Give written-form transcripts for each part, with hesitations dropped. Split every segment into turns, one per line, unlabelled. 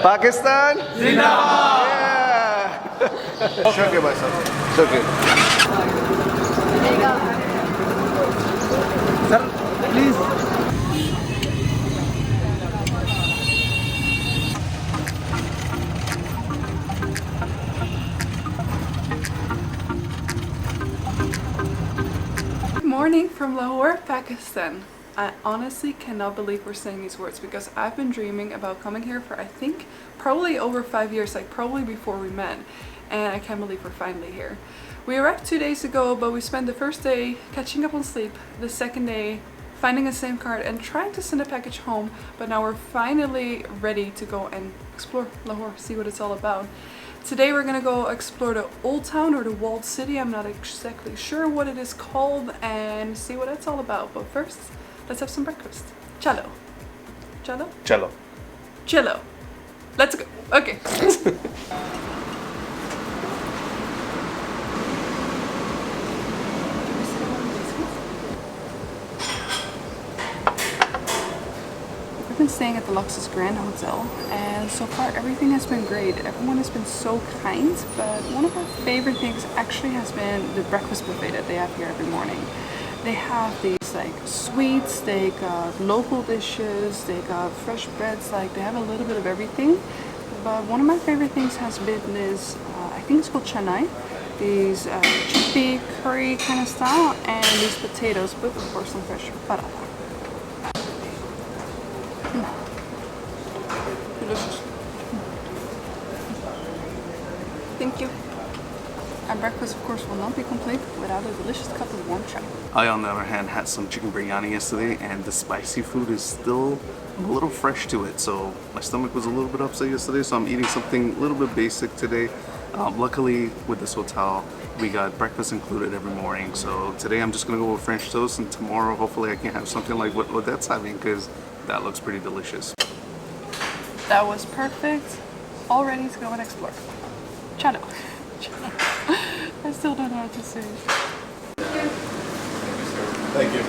Pakistan? Zindabad! Yeah! Shukriya bhai sahab. Shukriya. Sir, please.
Morning from Lahore, Pakistan. I honestly cannot believe we're saying these words because I've been dreaming about coming here for I think probably over 5 years, like probably before we met, and I can't believe we're finally here. We arrived 2 days ago, but we spent the first day catching up on sleep, the second day finding a SIM card and trying to send a package home, but now we're finally ready to go and explore Lahore, see what it's all about. Today we're gonna go explore the Old Town or the Walled City, I'm not exactly sure what it is called, and see what it's all about. But first, let's have some breakfast. Chalo. Chalo?
Chalo.
Chalo. Let's go. Okay. We've been staying at the Luxus Grand Hotel, and so far everything has been great. Everyone has been so kind, but one of our favorite things actually has been the breakfast buffet that they have here every morning. They have these like sweets, they got local dishes, they got fresh breads, like they have a little bit of everything. But one of my favorite things has been this, I think it's called chanai, these chickpea curry kind of style, and these potatoes with of course some fresh paratha. Delicious. Thank you. Our breakfast, of course, will not be complete without a delicious cup of warm chai.
I, on the other hand, had some chicken biryani yesterday, and the spicy food is still a little fresh to it. So my stomach was a little bit upset yesterday, so I'm eating something a little bit basic today. Luckily, with this hotel, we got breakfast included every morning. So today I'm just gonna go with French toast, and tomorrow, hopefully, I can have something like what Odette's having, because that looks pretty delicious.
That was perfect. All ready to go and explore. Chado. I still don't know what to say.
Thank you.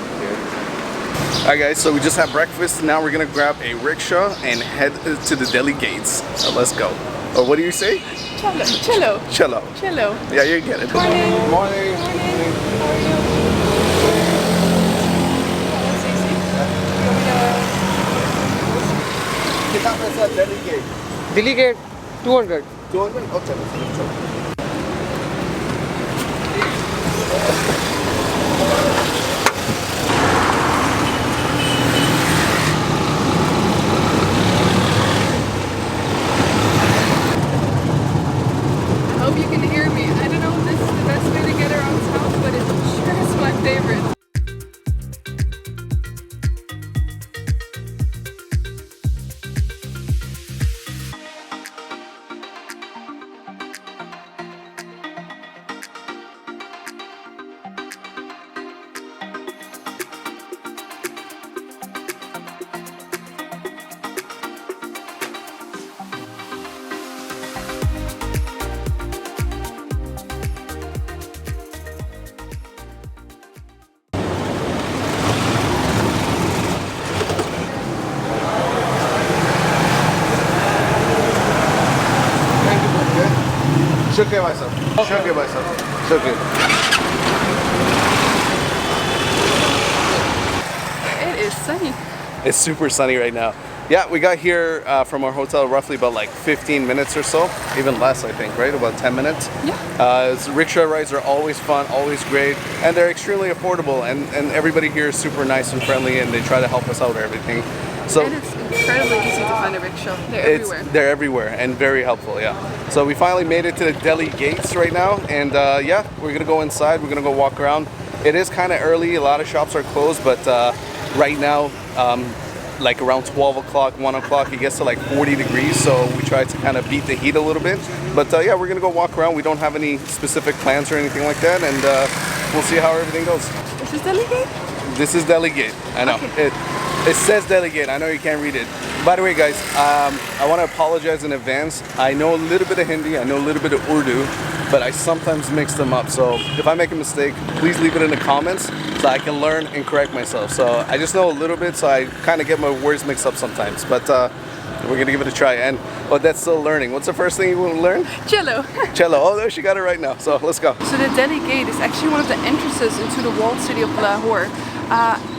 Alright guys, so we just had breakfast. Now we're gonna grab a rickshaw and head to the Dehli gates. So let's go. Or what do you say?
Chalo. Chalo.
Chalo.
Chalo.
Yeah, you get it.
Morning.
Morning.
Morning. How are you?
कितना पैसा Delhi gate?
Delhi gate 200.
200? Oh, चलो.
I hope you can hear me. I don't know if this is the best way to get around town, but it sure is my favorite.
Shukriya bhai sahab. Shukriya bhai sahab. Shukriya.
It is sunny.
It's super sunny right now. Yeah, we got here from our hotel roughly about like 15 minutes or so, even less I think, right? About 10 minutes.
Yeah.
Rickshaw rides are always fun, always great, and they're extremely affordable, and everybody here is super nice and friendly, and they try to help us out with everything. So
And it's incredibly easy to find a rickshaw. They're everywhere.
They're everywhere and very helpful, yeah. So we finally made it to the Dehli gates right now, and yeah, we're gonna go inside, we're gonna go walk around. It is kind of early, a lot of shops are closed, but right now, like around 12 o'clock, 1 o'clock, it gets to like 40 degrees, so we try to kind of beat the heat a little bit. But yeah, we're gonna go walk around. We don't have any specific plans or anything like that, and we'll see how everything goes.
Is this Dehli gate?
This is Dehli gate, I know.
Okay.
It says Dehli gate, I know you can't read it. By the way guys, I want to apologize in advance. I know a little bit of Hindi, I know a little bit of Urdu, but I sometimes mix them up. So if I make a mistake, please leave it in the comments so I can learn and correct myself. So I just know a little bit, so I kind of get my words mixed up sometimes. But We're gonna give it a try. And Odette's still learning. What's the first thing you want to learn?
Cello.
Cello. Oh, there, she got it right now. So let's go.
So the Delhi Gate is actually one of the entrances into the walled city of Lahore.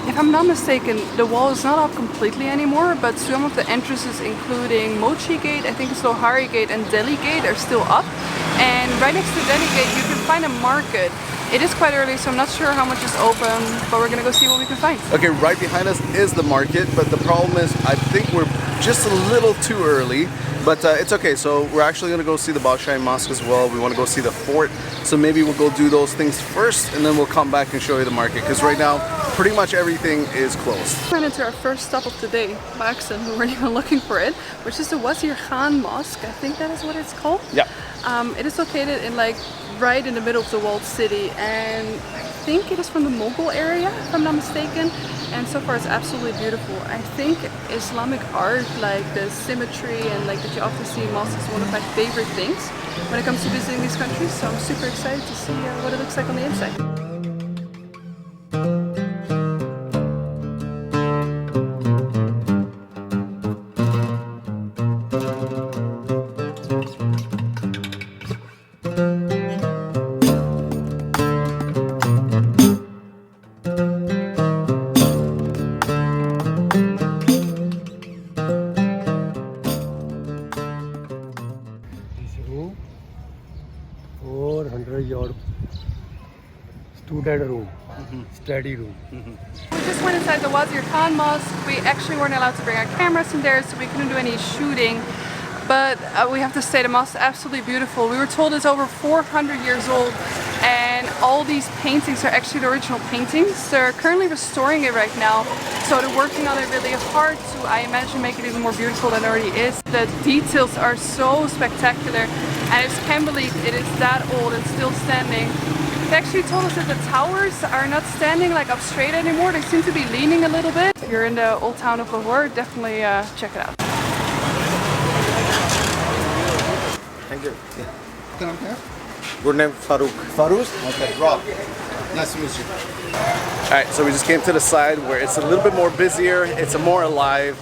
If I'm not mistaken, the wall is not up completely anymore, but some of the entrances, including Mochi Gate, I think it's Lahore Gate, and Delhi Gate, are still up. And right next to Delhi Gate, you can find a market. It is quite early, so I'm not sure how much is open, but we're gonna go see what we can find.
Okay, right behind us is the market, but the problem is I think we're just a little too early, but it's okay. So we're actually gonna go see the Badshahi Mosque as well. We wanna go see the fort, so maybe we'll go do those things first, and then we'll come back and show you the market, because right now, pretty much everything is closed.
We ran into our first stop of the day by accident. We weren't even looking for it, which is the Wazir Khan Mosque. I think that is what it's called.
Yeah.
It is located in right in the middle of the walled city, and I think it is from the Mughal area, if I'm not mistaken. And so far it's absolutely beautiful. I think Islamic art, like the symmetry and that you often see in mosques, is one of my favorite things when it comes to visiting these countries. So I'm super excited to see what it looks like on the inside.
Student room, study room.
We just went inside the Wazir Khan Mosque. We actually weren't allowed to bring our cameras in there, so we couldn't do any shooting. But we have to say the mosque is absolutely beautiful. We were told it's over 400 years old, and all these paintings are actually the original paintings. They're currently restoring it right now, so they're working on it really hard to, I imagine, make it even more beautiful than it already is. The details are so spectacular, and I just can't believe it is that old and still standing. They actually told us that the towers are not standing up straight anymore. They seem to be leaning a little bit. If you're in the old town of Lahore, definitely check it out.
Thank you. Good name, Farooq.
Farooq? Okay, Rob. Nice to meet you. Alright, so we just came to the side where it's a little bit more busier, it's more alive,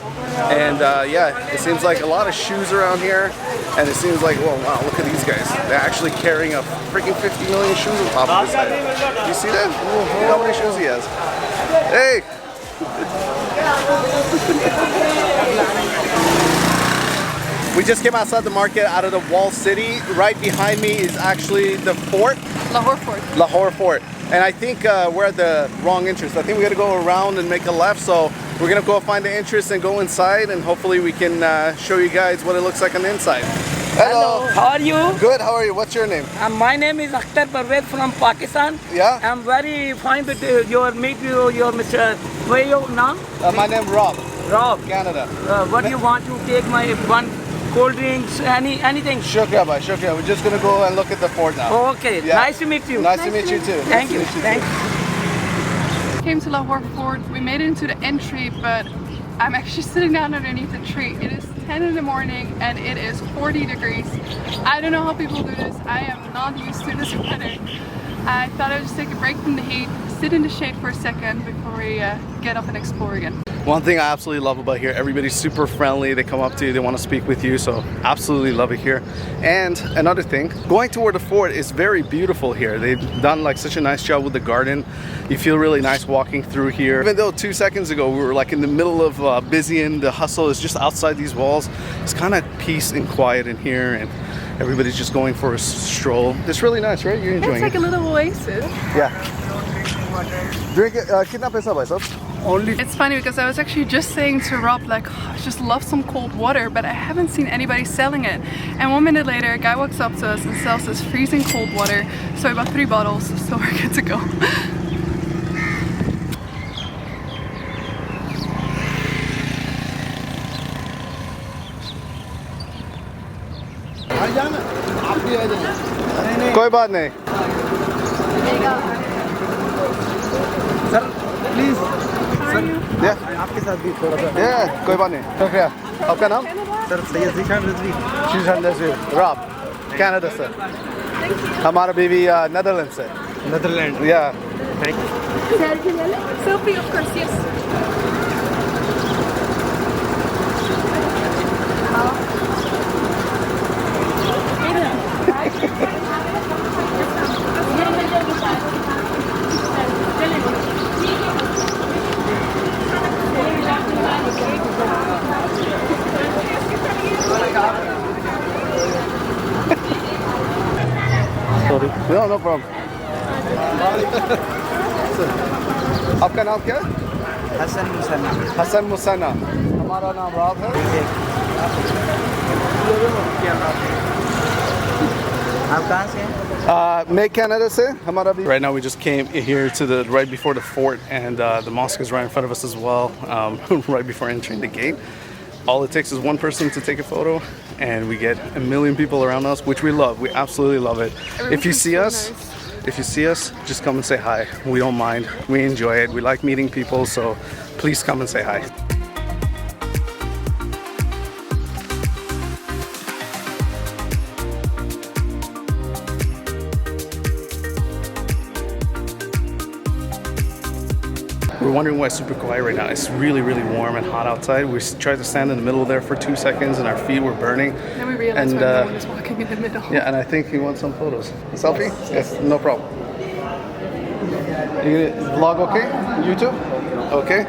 and yeah, it seems like a lot of shoes around here, and it seems like, well, wow, look at these guys. They're actually carrying a freaking 50 million shoes on top of his head. You see that? Look how many shoes he has. Hey! We just came outside the market out of the walled city. Right behind me is actually the fort.
Lahore Fort.
Lahore Fort. And I think we're at the wrong entrance. I think we gotta go around and make a left. So we're gonna go find the entrance and go inside, and hopefully we can show you guys what it looks like on the inside.
Hello, how are you?
Good, how are you? What's your name?
My name is Akhtar Parvez from Pakistan.
Yeah?
I'm very fine with your Mr. Where your name?
My name Rob,
Rob.
Canada.
What do you want to take my one cold drinks, anything?
Shukriya, bhai, shukriya. We're just gonna go and look at the fort now.
Okay,
Yeah.
nice to meet you.
Nice to meet you too.
Thank you.
Nice to meet
Thank
too.
you.
Came to Lahore Fort. We made it into the entry, but I'm actually sitting down underneath a tree. It is 10 in the morning and it is 40 degrees. I don't know how people do this. I am not used to this weather. I thought I would just take a break from the heat, sit in the shade for a second before we get up and explore again.
One thing I absolutely love about here, everybody's super friendly. They come up to you, they want to speak with you, so absolutely love it here. And another thing, going toward the fort is very beautiful here. They've done such a nice job with the garden. You feel really nice walking through here. Even though 2 seconds ago we were in the middle of busy and the hustle is just outside these walls, it's kind of peace and quiet in here, and everybody's just going for a stroll. It's really nice, right? You're enjoying
It's like a little oasis.
Yeah. Drink it. Kitna paisa bhai sab? Only.
It's funny because I was actually just saying to Rob, I just love some cold water, but I haven't seen anybody selling it. And 1 minute later, a guy walks up to us and sells this freezing cold water. So I bought 3 bottles, so we're good to go.
कोई बात नहीं.
Sir, please. Sir,
Yeah.
आपके साथ भी थोड़ा सा.
Yeah, कोई बात नहीं. शुक्रिया. आपका नाम?
Sir, Syed Zeeshan Rizvi.
शीशान Razvi. Rob. Canada से. हमारा बीवी Netherlands से.
Netherlands.
Yeah.
Thank you.
Selfie, of course, yes.
No, no problem. आपका नाम क्या है?
Hasan Muthanna
Hasan Muthanna. हमारा नाम रॉब है.
आप कहाँ से हैं?
मैं Canada से. हमारा भी. Right now we just came here to the right before the fort, and the mosque is right in front of us as well. Right before entering the gate. All it takes is one person to take a photo, and we get a million people around us, which we love. We absolutely love it. If you see us, just come and say hi. We don't mind. We enjoy it. We like meeting people, so please come and say hi. We're wondering why it's super quiet right now. It's really, really warm and hot outside. We tried to stand in the middle there for 2 seconds and our feet were burning.
Then we realized when no one is walking in the middle.
Yeah, and I think he wants some photos. A selfie? Yes, no problem. You gonna vlog okay? YouTube? Okay.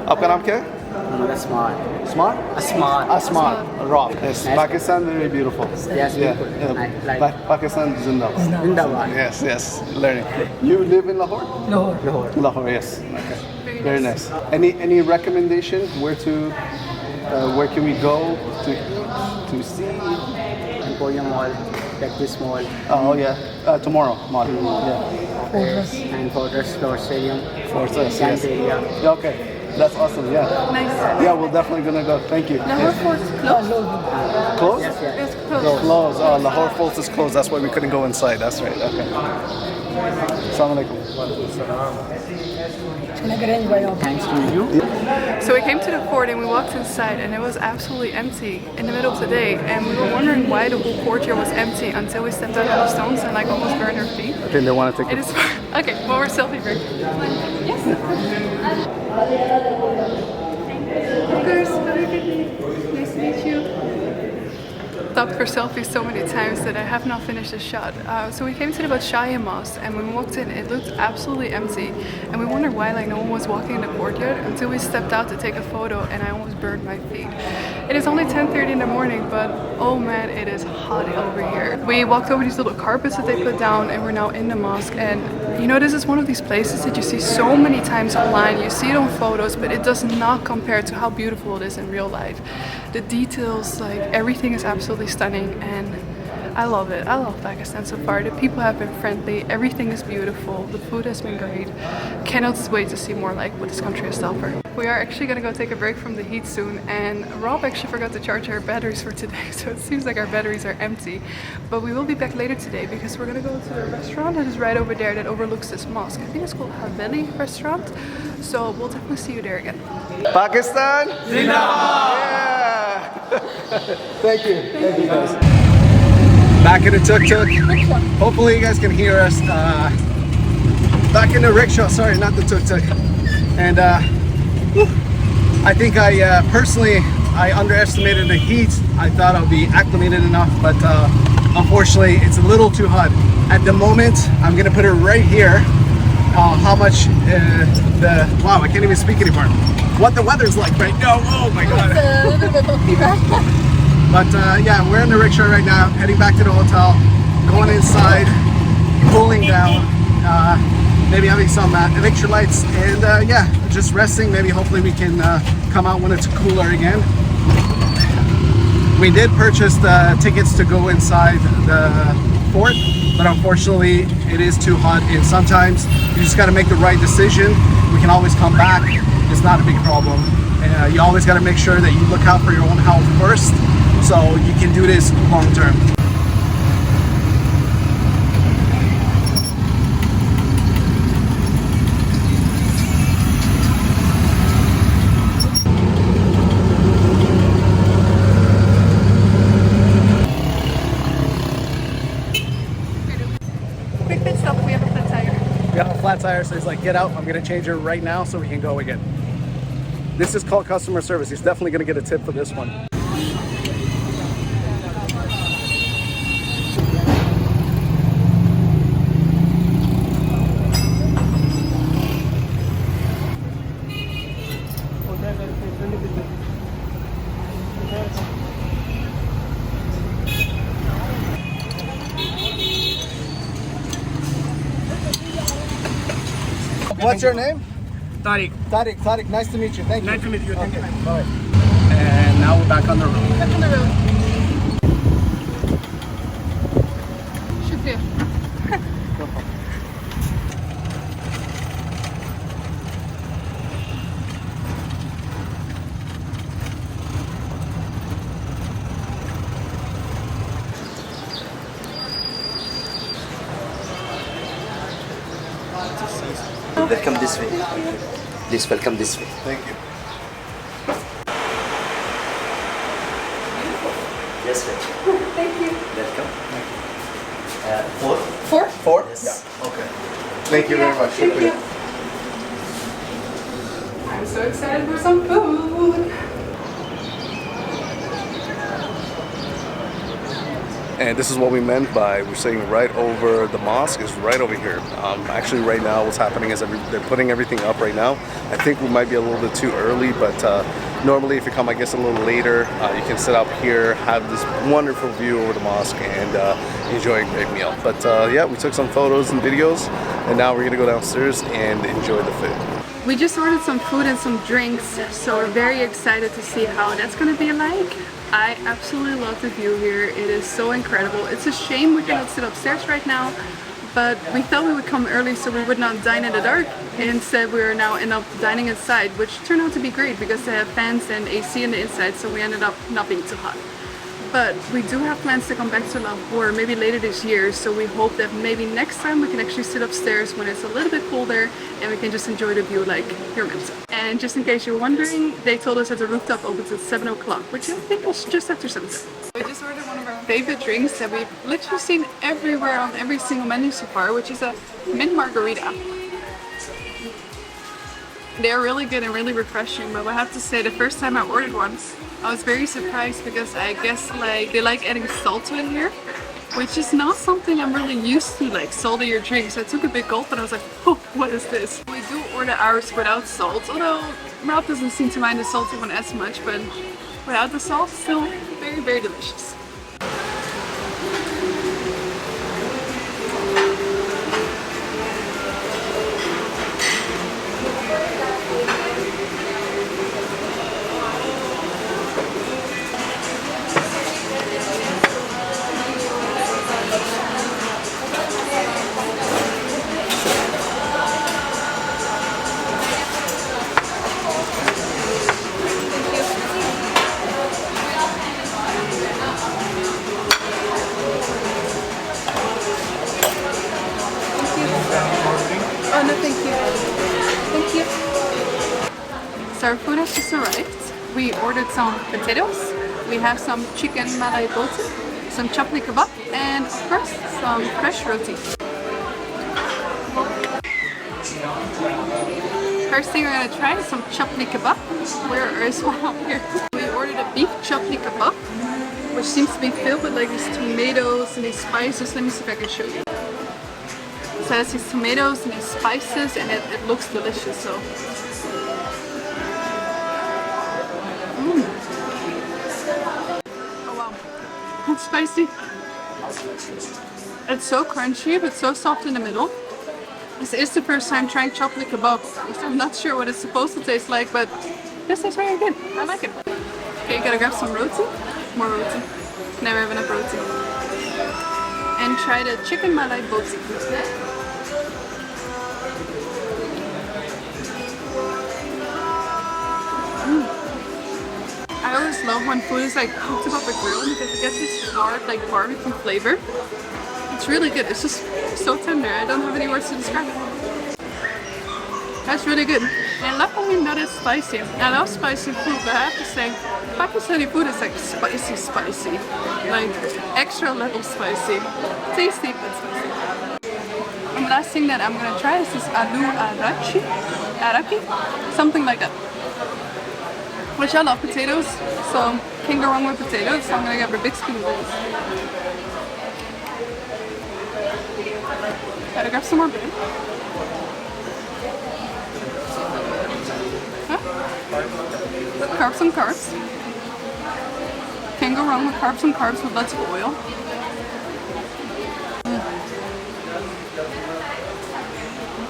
आपका नाम क्या है?
Asman.
Smart?
Asman.
Asman. Rob. Yes.
Nice.
Pakistan, very beautiful.
Yes,
Yeah.
beautiful. Like
Pakistan Zindabad.
Zindabad.
Yes, yes. Learning. You live in Lahore?
Lahore.
Lahore, yes. Okay. Very nice. Any recommendation where can we go to see?
Emporium Mall, Practice Mall,
Oh yeah. Tomorrow morning. Yeah.
and Fortress Floor Stadium.
Fortress.
Dance
Yes.
area.
Yeah, okay. That's awesome. Yeah.
Nice.
Yeah, we're definitely gonna go. Thank you.
Lahore Fort is closed.
Closed?
Yes, yes.
It's closed.
Closed. Oh, Lahore Fort is closed. That's why we couldn't go inside. That's right. Okay. Assalamu alaikum.
Thanks to you.
So we came to the fort and we walked inside and it was absolutely empty in the middle of the day, and we were wondering why the whole courtyard was empty until we stepped out on the stones and like almost burned our feet.
I think they want to take
It is okay. Well, we're selfie break. Yes. Of course. Nice to meet you. Stopped for selfies so many times that I have not finished the shot. So we came to the Badshahi Mosque, and when we walked in, it looked absolutely empty, and we wondered why like no one was walking in the courtyard until we stepped out to take a photo, and I almost burned my feet. It is only 10:30 in the morning, but oh man, it is hot over here. We walked over these little carpets that they put down, and we're now in the mosque. And you know, this is one of these places that you see so many times online. You see it on photos, but it does not compare to how beautiful it is in real life. The details, like everything is absolutely stunning, and I love it. I love Pakistan so far. The people have been friendly, everything is beautiful, the food has been great. Cannot wait to see more like what this country has to offer. We are actually gonna go take a break from the heat soon, and Rob actually forgot to charge our batteries for today, so it seems like our batteries are empty. But we will be back later today because we're gonna go to a restaurant that is right over there that overlooks this mosque. I think it's called Haveli Restaurant, so we'll definitely see you there again.
Pakistan. Zindabad. Yeah. Thank you. Thank you guys. Back in the tuk-tuk. Hopefully you guys can hear us. Back in the rickshaw. Sorry, not the tuk-tuk. And I think personally I underestimated the heat. I thought I'll be acclimated enough, but unfortunately it's a little too hot. At the moment, I'm gonna put it right here. How much wow, I can't even speak anymore. What the weather's like right now. Oh my god. But yeah, we're in the rickshaw right now, heading back to the hotel, going inside, cooling down, maybe having some electrolytes, and yeah, just resting. Maybe hopefully we can come out when it's cooler again. We did purchase the tickets to go inside the fort, but unfortunately it is too hot, and sometimes you just got to make the right decision. We can always come back. It's not a big problem. You always got to make sure that you look out for your own health first, so you can do this long term.
Quick pit stop, we have a flat tire.
We have a flat tire, so he's like, get out. I'm gonna change it right now so we can go again. This is called customer service. He's definitely gonna get a tip for this one.
What's your name?
Tariq.
Tariq. Tariq, nice to meet you. Thank you.
Nice to meet you. Thank you.
Bye.
And now we're back on the road.
Back on the road. Shukriya.
Welcome this way. Please welcome this way.
Thank you.
Yes, welcome.
Thank you.
Welcome. Four?
Four?
Four?
Yes.
Yeah. Okay. Thank you very much.
Thank you. I'm so excited for some food.
And this is what we meant by we're saying right over the mosque is right over here. Actually, right now, what's happening is they're putting everything up right now. I think we might be a little bit too early, but normally if you come, I guess, a little later, you can sit up here, have this wonderful view over the mosque, and enjoy a great meal. But yeah, we took some photos and videos, and now we're gonna go downstairs and enjoy the food.
We just ordered some food and some drinks, so we're very excited to see how that's gonna be like. I absolutely love the view here. It is so incredible. It's a shame we cannot sit upstairs right now, but we thought we would come early so we would not dine in the dark. Instead, we are now end up dining inside, which turned out to be great because they have fans and AC in the inside, so we ended up not being too hot. But we do have plans to come back to Lahore maybe later this year, so we hope that maybe next time we can actually sit upstairs when it's a little bit colder and we can just enjoy the view like you're meant to. And just in case you're wondering, they told us that the rooftop opens at 7 o'clock, which I think was just after sunset. We just ordered one of our favorite drinks that we've literally seen everywhere on every single menu so far, which is a mint margarita. They're really good and really refreshing, but I have to say the first time I ordered one, I was very surprised because I guess like they like adding salt to it here, which is not something I'm really used to, like saltier drinks. I took a big gulp and I was like, oh, what is this? We do order ours without salt, although Rob doesn't seem to mind the salty one as much, but without the salt, still very, very delicious. Oh no, thank you. Thank you. So our food has just arrived. We ordered some potatoes. We have some chicken malai roti, some chapli kebab, and of course some fresh roti. First thing we're gonna try is some chapli kebab. Where is one up here? We ordered a beef chapli kebab, which seems to be filled with like these tomatoes and these spices. Let me see if I can show you. So it has these tomatoes and these spices, and it looks delicious. So, oh wow, it's spicy. It's so crunchy, but so soft in the middle. This is the first time trying chapli kebab, so I'm not sure what it's supposed to taste like, but this is very good. I like it. Okay, gotta grab some roti. More roti. Never have enough roti. And try the chicken malai roti. I always love when food is like cooked above a grill because it gets this hard like barbecue flavor. It's really good. It's just so tender. I don't have any words to describe it. That's really good. And luckily not as spicy. I love spicy food, but I have to say Pakistani food is like spicy. Like extra level spicy. Tasty but spicy. And the last thing that I'm gonna try is this aloo araki, something like that. Which I love potatoes, so can't go wrong with potatoes, so I'm gonna get a big spoonful. Gotta grab some more bread. Huh? Carbs and carbs. Can't go wrong with carbs and carbs with lots of oil.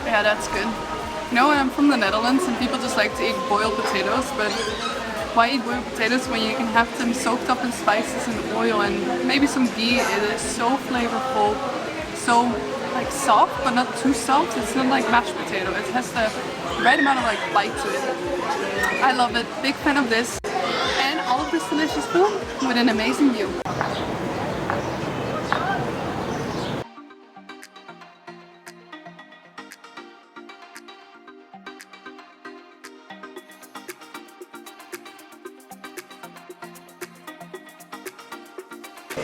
Yeah, that's good. You know, I'm from the Netherlands and people just like to eat boiled potatoes, but why eat boiled potatoes when you can have them soaked up in spices and oil and maybe some ghee? It is so flavorful, so like soft but not too soft. It's not like mashed potato. It has the right amount of like bite to it. I love it. Big fan of this. And all of this delicious food with an amazing view.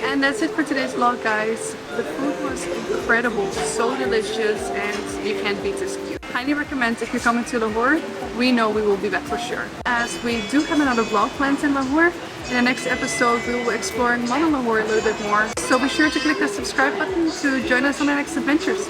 And that's it for today's vlog, guys. The food was incredible, so delicious, and you can't beat this view. Highly recommend if you're coming to Lahore. We know we will be back for sure. As we do have another vlog planned in Lahore. In the next episode we will be exploring modern Lahore a little bit more. So be sure to click the subscribe button to join us on the next adventures.